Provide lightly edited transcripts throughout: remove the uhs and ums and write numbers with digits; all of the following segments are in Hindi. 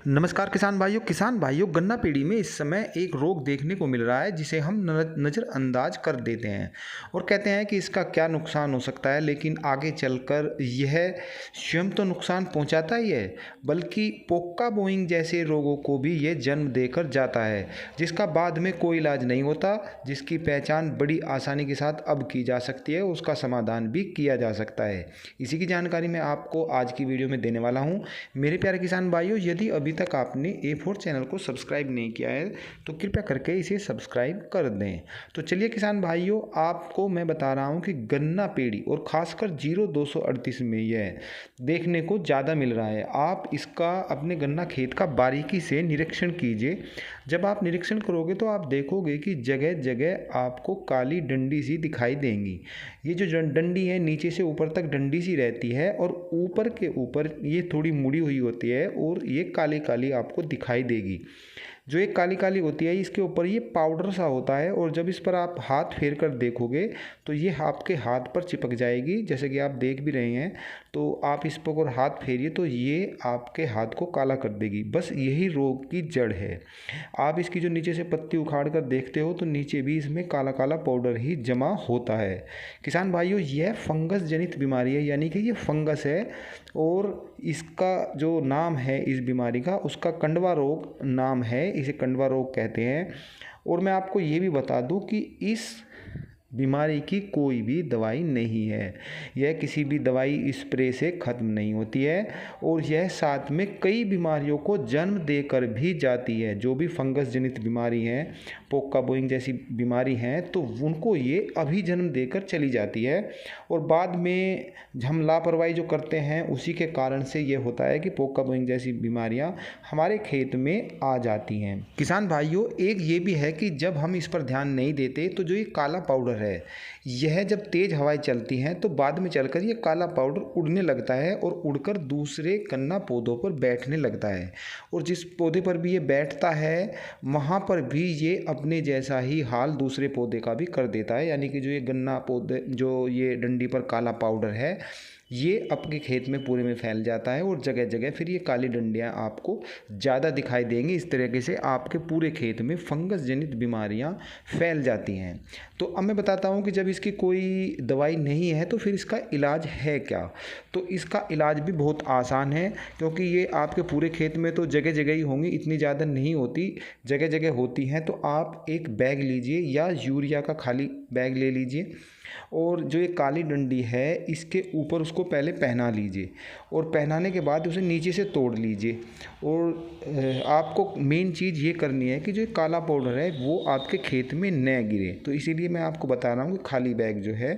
नमस्कार किसान भाइयों गन्ना पेड़ी में इस समय एक रोग देखने को मिल रहा है जिसे हम नज़रअंदाज कर देते हैं और कहते हैं कि इसका क्या नुकसान हो सकता है, लेकिन आगे चलकर यह स्वयं तो नुकसान पहुंचाता ही है बल्कि पोक्का बोइंग जैसे रोगों को भी ये जन्म देकर जाता है, जिसका बाद में कोई इलाज नहीं होता, जिसकी पहचान बड़ी आसानी के साथ अब की जा सकती है, उसका समाधान भी किया जा सकता है। इसी की जानकारी मैं आपको आज की वीडियो में देने वाला हूँ। मेरे प्यारे किसान भाइयों, यदि अभी तक आपने A4 चैनल को सब्सक्राइब नहीं किया है तो कृपया करके इसे सब्सक्राइब कर दें। तो चलिए किसान भाइयों, आपको मैं बता रहा हूं कि गन्ना पेड़ी और खासकर 0238 में यह देखने को ज़्यादा मिल रहा है। आप इसका अपने गन्ना खेत का बारीकी से निरीक्षण कीजिए। जब आप निरीक्षण करोगे तो आप देखोगे कि जगह जगह आपको काली डंडी सी दिखाई देंगी। ये जो डंडी है नीचे से ऊपर तक डंडी सी रहती है और ऊपर के ऊपर ये थोड़ी मुड़ी हुई होती है और ये काली काली आपको दिखाई देगी। जो एक काली काली होती है इसके ऊपर ये पाउडर सा होता है और जब इस पर आप हाथ फेर कर देखोगे तो ये आपके हाथ पर चिपक जाएगी, जैसे कि आप देख भी रहे हैं। तो आप इस पर हाथ फेरिए तो ये आपके हाथ को काला कर देगी। बस यही रोग की जड़ है। आप इसकी जो नीचे से पत्ती उखाड़ कर देखते हो तो नीचे भी इसमें काला काला पाउडर ही जमा होता है। किसान भाइयों, यह फंगस जनित बीमारी है, यानी कि ये फंगस है और इसका जो नाम है इस बीमारी का, उसका कंडवा रोग नाम है, इसे कंडवा रोग कहते हैं। और मैं आपको ये भी बता दूं कि इस बीमारी की कोई भी दवाई नहीं है। यह किसी भी दवाई स्प्रे से ख़त्म नहीं होती है और यह साथ में कई बीमारियों को जन्म देकर भी जाती है। जो भी फंगस जनित बीमारी हैं, पोक्का बोइंग जैसी बीमारी हैं, तो उनको ये अभी जन्म देकर चली जाती है और बाद में हम लापरवाही जो करते हैं उसी के कारण से ये होता है कि पोक्का बोइंग जैसी बीमारियां हमारे खेत में आ जाती हैं। किसान भाइयों, एक ये भी है कि जब हम इस पर ध्यान नहीं देते तो जो ये काला पाउडर है यह जब तेज हवाएं चलती हैं तो बाद में चलकर ये काला पाउडर उड़ने लगता है और उड़कर दूसरे गन्ना पौधों पर बैठने लगता है और जिस पौधे पर भी ये बैठता है वहाँ पर भी ये अपने जैसा ही हाल दूसरे पौधे का भी कर देता है। यानी कि जो ये गन्ना पौधे, जो ये डंडी पर काला पाउडर है, ये आपके खेत में पूरे में फैल जाता है और जगह जगह फिर ये काली डंडियाँ आपको ज़्यादा दिखाई देंगी। इस तरीके से आपके पूरे खेत में फंगस जनित बीमारियाँ फैल जाती हैं। तो अब मैं बताता हूँ कि जब इसकी कोई दवाई नहीं है तो फिर इसका इलाज है क्या। तो इसका इलाज भी बहुत आसान है, क्योंकि ये आपके पूरे खेत में तो जगह जगह ही होंगी, इतनी ज़्यादा नहीं होती, जगह जगह होती हैं। तो आप एक बैग लीजिए या यूरिया का खाली बैग ले लीजिए और जो ये काली डंडी है इसके ऊपर उसको पहले पहना लीजिए और पहनाने के बाद उसे नीचे से तोड़ लीजिए। और आपको मेन चीज़ ये करनी है कि जो काला पाउडर है वो आपके खेत में न गिरे। तो इसीलिए मैं आपको बता रहा हूँ कि खाली बैग जो है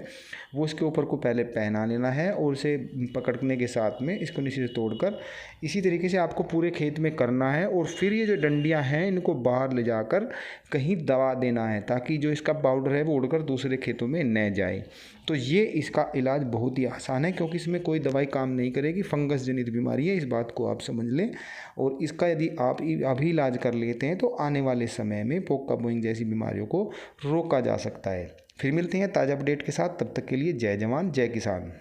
वो इसके ऊपर को पहले पहना लेना है और उसे पकड़ने के साथ में इसको नीचे से तोड़कर इसी तरीके से आपको पूरे खेत में करना है। और फिर ये जो डंडियाँ हैं इनको बाहर ले जाकर कहीं दबा देना है ताकि जो इसका पाउडर है वो उड़कर दूसरे खेतों में न जाए। तो ये इसका इलाज बहुत ही आसान है, क्योंकि इसमें कोई दवाई काम नहीं करेगी। फंगस जनित बीमारी है, इस बात को आप समझ लें। और इसका यदि आप अभी इलाज कर लेते हैं तो आने वाले समय में पोक्का बोइंग जैसी बीमारियों को रोका जा सकता है। फिर मिलते हैं ताज़ा अपडेट के साथ, तब तक के लिए जय जवान जय किसान।